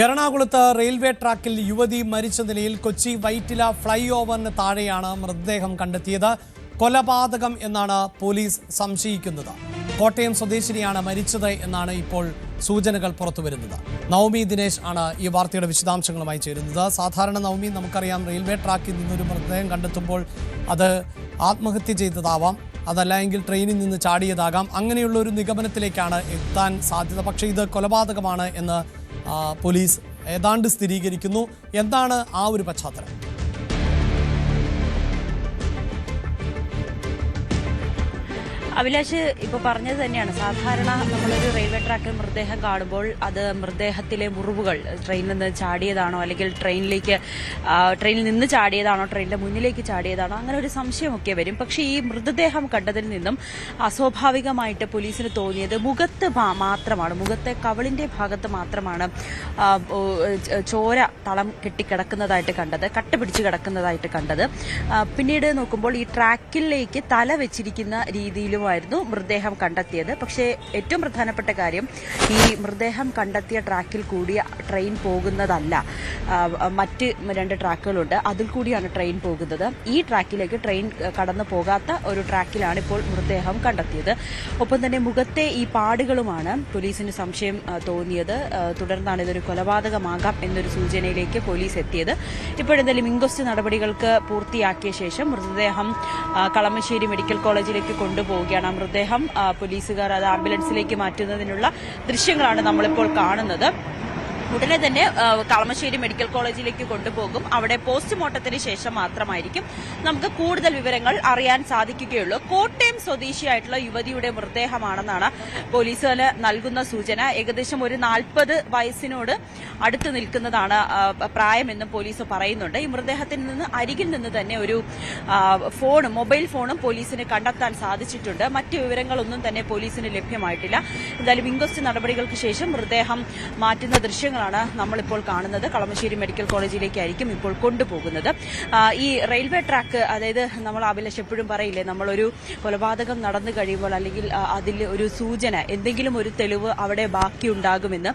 എറണാകുളത്ത് റെയിൽവേ ട്രാക്കിൽ യുവതി മരിച്ച നിലയിൽ കൊച്ചി വൈറ്റില ഫ്ലൈ ഓവറിന് താഴെയാണ് മൃതദേഹം കണ്ടെത്തിയത്. കൊലപാതകം എന്നാണ് പോലീസ് സംശയിക്കുന്നത്. കോട്ടയം സ്വദേശിനിയാണ് മരിച്ചത് എന്നാണ് ഇപ്പോൾ സൂചനകൾ പുറത്തുവരുന്നത്. നവമി ദിനേശ് ആണ് ഈ വാർത്തയുടെ വിശദാംശങ്ങളുമായി ചേരുന്നത്. സാധാരണ നവമി, നമുക്കറിയാം, റെയിൽവേ ട്രാക്കിൽ നിന്നൊരു മൃതദേഹം കണ്ടെത്തുമ്പോൾ അത് ആത്മഹത്യ ചെയ്തതാവാം, അതല്ലെങ്കിൽ ട്രെയിനിൽ നിന്ന് ചാടിയതാകാം. അങ്ങനെയുള്ള ഒരു നിഗമനത്തിലേക്കാണ് എത്താൻ സാധ്യത. പക്ഷേ ഇത് കൊലപാതകമാണ് എന്ന് പോലീസ് ഏതാണ്ട് സ്ഥിരീകരിക്കുന്നു. എന്താണ് ആ ഒരു പശ്ചാത്തലം? അഭിലാഷ് ഇപ്പോൾ പറഞ്ഞത് തന്നെയാണ്. സാധാരണ നമ്മളൊരു റെയിൽവേ ട്രാക്കിൽ മൃതദേഹം കാണുമ്പോൾ അത് മൃതദേഹത്തിലെ മുറിവുകൾ ട്രെയിനിൽ നിന്ന് ചാടിയതാണോ, അല്ലെങ്കിൽ ട്രെയിനിൽ നിന്ന് ചാടിയതാണോ, ട്രെയിനിന്റെ മുന്നിലേക്ക് ചാടിയതാണോ, അങ്ങനെ ഒരു സംശയമൊക്കെ വരും. പക്ഷേ ഈ മൃതദേഹം കണ്ടതിൽ നിന്നും അസ്വാഭാവികമായിട്ട് പോലീസിന് തോന്നിയത് മുഖത്ത് മാത്രമാണ്, മുഖത്തെ കവിളിന്റെ ഭാഗത്ത് മാത്രമാണ് ചോര തളം കെട്ടിക്കിടക്കുന്നതായിട്ട് കണ്ടത്, കട്ടപിടിച്ച് കിടക്കുന്നതായിട്ട് കണ്ടത്. പിന്നീട് നോക്കുമ്പോൾ ഈ ട്രാക്കിലേക്ക് തല വെച്ചിരിക്കുന്ന രീതിയിലും മൃതദേഹം കണ്ടെത്തിയത്. പക്ഷേ ഏറ്റവും പ്രധാനപ്പെട്ട കാര്യം, ഈ മൃതദേഹം കണ്ടെത്തിയ ട്രാക്കിൽ കൂടി ട്രെയിൻ പോകുന്നതല്ല. മറ്റ് 2 ട്രാക്കുകളുണ്ട്, അതിൽ കൂടിയാണ് ട്രെയിൻ പോകുന്നത്. ഈ ട്രാക്കിലേക്ക് ട്രെയിൻ കടന്നു പോകാത്ത ഒരു ട്രാക്കിലാണ് ഇപ്പോൾ മൃതദേഹം കണ്ടെത്തിയത്. ഒപ്പം തന്നെ മുഖത്തെ ഈ പാടുകളുമാണ് പോലീസിന് സംശയം തോന്നിയത്. തുടർന്നാണ് ഇതൊരു കൊലപാതകമാകാം എന്നൊരു സൂചനയിലേക്ക് പോലീസ് എത്തിയത്. ഇപ്പോഴെന്തായാലും ഇൻക്വസ്റ്റ് നടപടികൾക്ക് പൂർത്തിയാക്കിയ ശേഷം മൃതദേഹം കളമശ്ശേരി മെഡിക്കൽ കോളേജിലേക്ക് കൊണ്ടുപോവുകയാണ്. മൃതദേഹം പോലീസുകാർ അത് ആംബുലൻസിലേക്ക് മാറ്റുന്നതിനുള്ള ദൃശ്യങ്ങളാണ് നമ്മളിപ്പോൾ കാണുന്നത്. ഉടനെ തന്നെ കളമശ്ശേരി മെഡിക്കൽ കോളേജിലേക്ക് കൊണ്ടുപോകും. അവിടെ പോസ്റ്റ്മോർട്ടത്തിന് ശേഷം മാത്രമായിരിക്കും നമുക്ക് കൂടുതൽ വിവരങ്ങൾ അറിയാൻ സാധിക്കുകയുള്ളൂ. കോട്ടയം സ്വദേശിയായിട്ടുള്ള യുവതിയുടെ മൃതദേഹമാണെന്നാണ് പോലീസിന് നൽകുന്ന സൂചന. ഏകദേശം ഒരു 40 വയസ്സിനോട് അടുത്ത് നിൽക്കുന്നതാണ് പ്രായമെന്നും പോലീസ് പറയുന്നുണ്ട്. ഈ മൃതദേഹത്തിൽ നിന്ന് അരികിൽ നിന്ന് തന്നെ ഒരു മൊബൈൽ ഫോണും പോലീസിന് കണ്ടെത്താൻ സാധിച്ചിട്ടുണ്ട്. മറ്റ് വിവരങ്ങളൊന്നും തന്നെ പോലീസിന് ലഭ്യമായിട്ടില്ല. എന്തായാലും ഇൻക്വസ്റ്റ് നടപടികൾക്ക് ശേഷം മൃതദേഹം മാറ്റുന്ന ദൃശ്യങ്ങൾ നമ്മളിപ്പോൾ കാണുന്നത്. കളമശ്ശേരി മെഡിക്കൽ കോളേജിലേക്കായിരിക്കും ഇപ്പോൾ കൊണ്ടുപോകുന്നത്. ഈ റെയിൽവേ ട്രാക്ക്, അതായത് നമ്മൾ അഭിലാഷ് എപ്പോഴും പറയില്ലേ, നമ്മളൊരു കൊലപാതകം നടന്നു കഴിയുമ്പോൾ അല്ലെങ്കിൽ അതിൽ ഒരു സൂചന, എന്തെങ്കിലും ഒരു തെളിവ് അവിടെ ബാക്കിയുണ്ടാകുമെന്ന്.